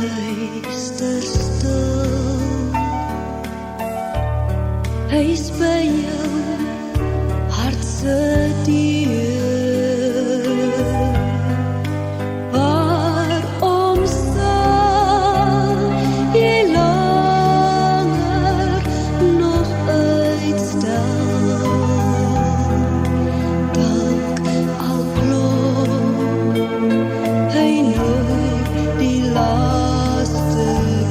luister stil. Hy is by jou hart se deur. Waarom sal jy langer nog uitstel? Dalk al klop hy nooit die laaste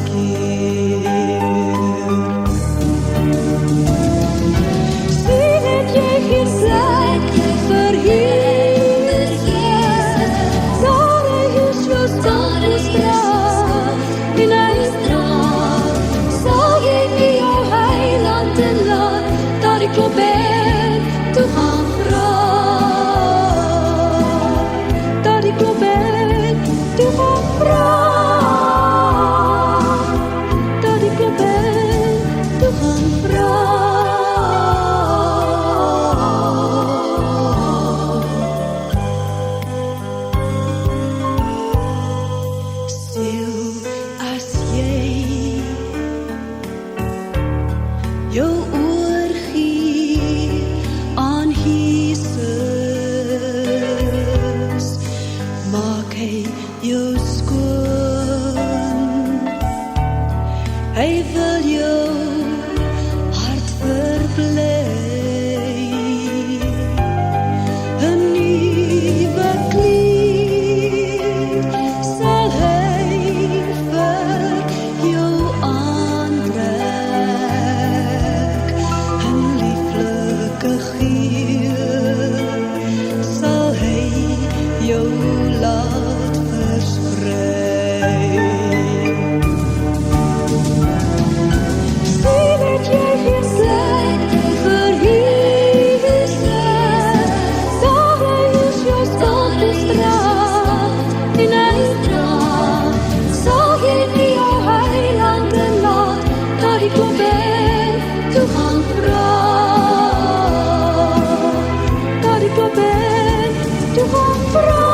keer. Sien het jy gesê vir Jesus, daar is jou stad en hy straat, sal jy nie jou heiland en laat, dat die klop het toe gaan vra, dat die klop het toe gaan vra, dat die klop het toe gaan vra. Stil as jy jou oorgee aan Jesus, maak hy jou skoon. Hy wil jou hart verbly. 'n nuwe kleed sal hy vir jou aantrek. 'n lieflike geur sal hy jou laat versprei. Sien het jy gesê vir Jesus, daar is jou stad en hy straat, sal jy nie jou heiland en laat, dat die klop het toe gaan vra, dat die klop het toe gaan vra,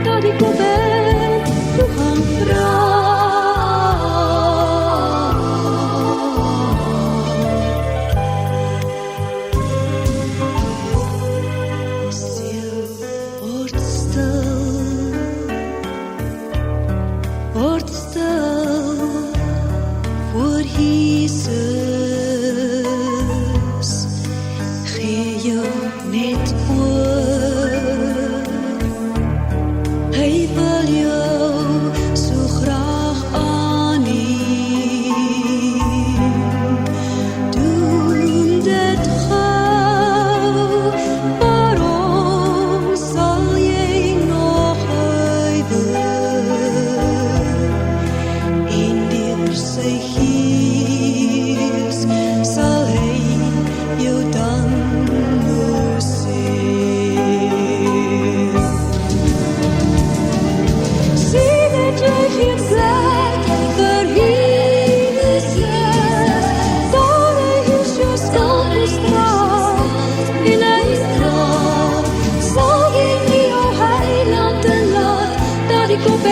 dat die klop het toe gaan vra. Stil, word stil voor Jesus, gee jou net oor. Hy wil jou so graag aanneem. Doen dit gou, waarom sal jy nog huiwer? En deur sy Gees sal hy jou dan losseer. Sien het jy gesê vir Jesus, daar is jou stad en hy straat, sal jy nie jou heiland en laat, dat die klop